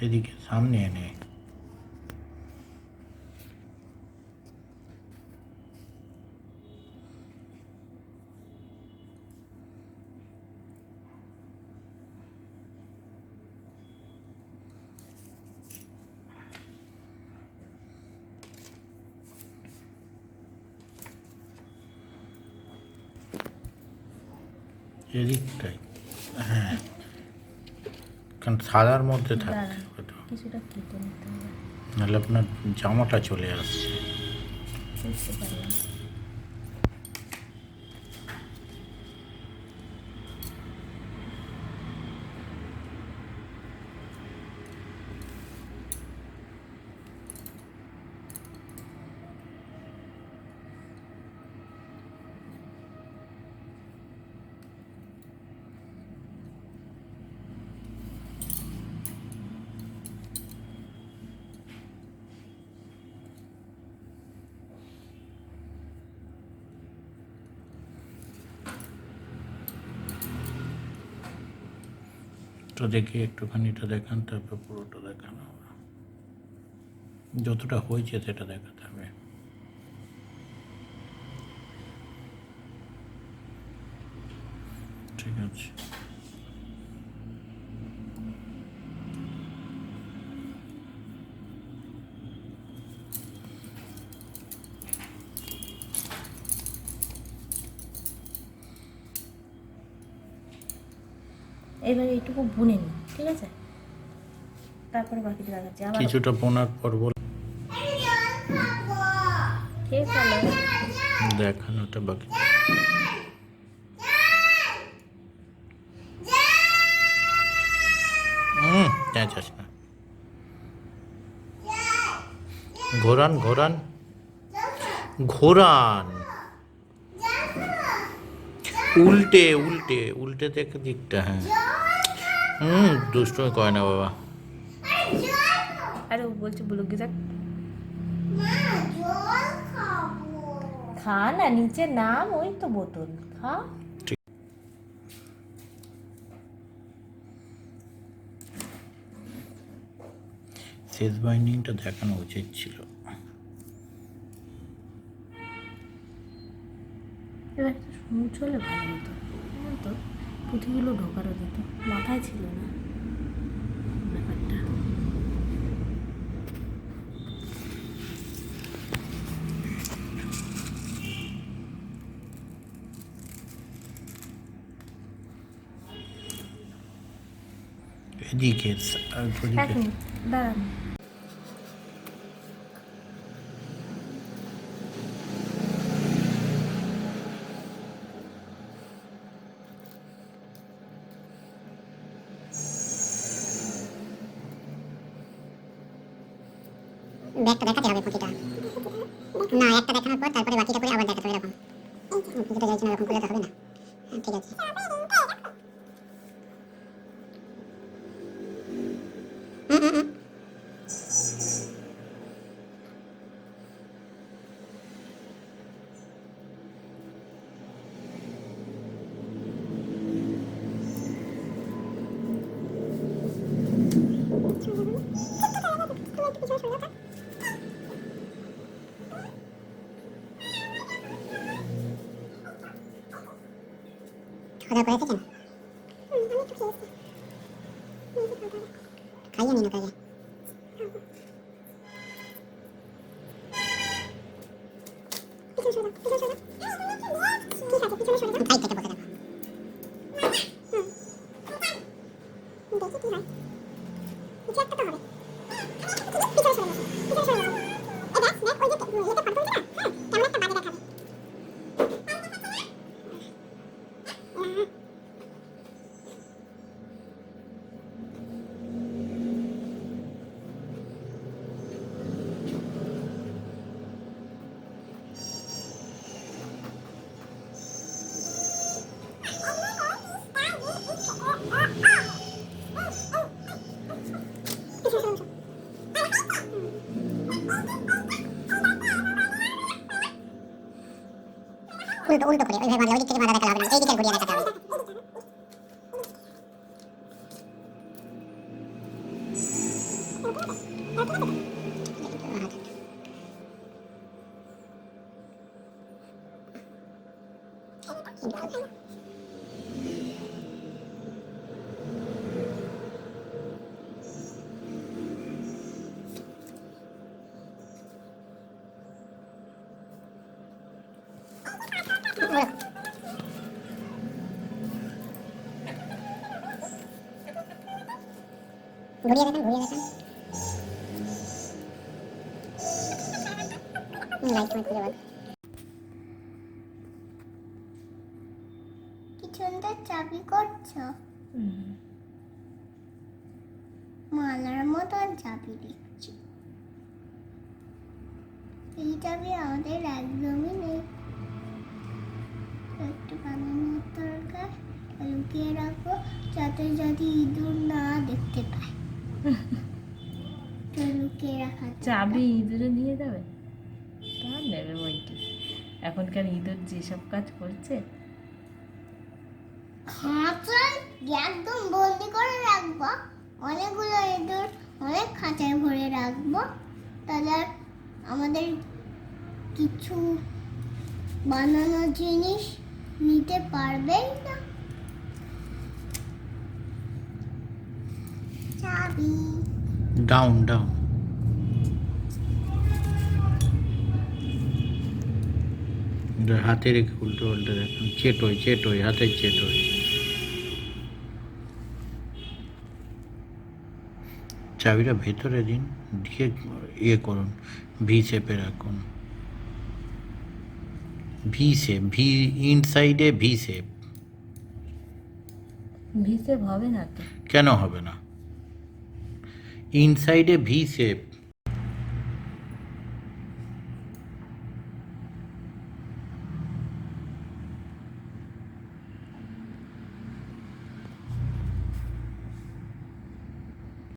এদিকে সামনে এনে এদিকটাই, হ্যাঁ, কারণ সাদার মধ্যে থাকতে হবে তো, কিছুটা কেটে নিতে হবে, নাহলে আপনার জামাটা চলে আসছে। বুঝতে পারলাম। তো দেখি একটুখানি এটা দেখান, তারপর পুরোটা দেখানো হবে, যতটা হয়েছে সেটা দেখাতে হবে। ঠিক আছে, এবার এইটুকু বুনে নিই, ঠিক আছে, তারপরে বাকিটা দেখাচ্ছি। আবার কিছুটা বোনার পর বল ঠিক আছে, দেখানোটা বাকি। চাস না, ঘোরান ঘোরান ঘোরান, উল্টে উল্টে উল্টে দেখে দিকটা, হ্যাঁ। দুষ্টুমি করে না বাবা। আরে ও বলছে বলো গিজাক খা না, নিচে নাম, ওই তো বোতল খা। শেষ বাইন্ডিংটা দেখানো উচিত ছিল। এবার একটা সূচ হলে ভালো হতো, জানো তো, পুঁথিগুলো ঢোকারও যেত, মাথায় ছিল না ব্যাপারটা। এদিকে এক মিনিট দাঁড়ান, ব্যাগটা দেখাতে হবে পুঁতিটা, না একটা দেখানোর পর তারপরে বাকিটা করে আবার দেখাতে হবে, এরকম পুঁতিটা যাইছে না, এরকম করলে তো হবে না। ঠিক আছে, খাওয়া দাওয়া করে এসেছেন? খাইয়ে নিন ওটাকে। সাইড থেকে বসে দেখো। উল্টো উল্টো করে ওইভাবে মারলে ওই দিক থেকে মারা দেখালে হবে না, এই দিকে ঘুরিয়ে দেখাতে হবে। ঘুরিয়ে দেখান, ঘুরিয়ে দেখান। লাইট তুমি খুলে বল। কি সুন্দর চাবি করছো, মালার মতন চাবি দিচ্ছি। এই চাবি আমাদের একদমই নেই, একটু বানানোর দরকার, লুকিয়ে রাখবো যাতে যদি ইঁদুর না দেখতে পায়। তো লুকিয়ে রাখা চাবি ইঁদুরে নিয়ে যাবে, তা নেবে বইটি। এখনকার ইঁদুর যেসব কাজ করছে, খাঁচায় একদম বন্দি করে রাখবো, অনেকগুলো ইঁদুর অনেক খাঁচায় ভরে রাখবো, তাহলে আর আমাদের কিছু বানানো জিনিস নিতে পারবেই না। চাবি ডাউন ডাউন। হাতে রেখে উল্টো উল্টো দেখুন, চেটোই চেটোই, হাতের চেটোই। চাবিটা ভেতরে দিন, দিয়ে ইয়ে করুন, ভি শেপে রাখুন। ভি শেপ, ভি ইনসাইডে ভি শেপ। ভিসেপ হবে না তো? কেন হবে না? ইনসাইডে ভি শেপ।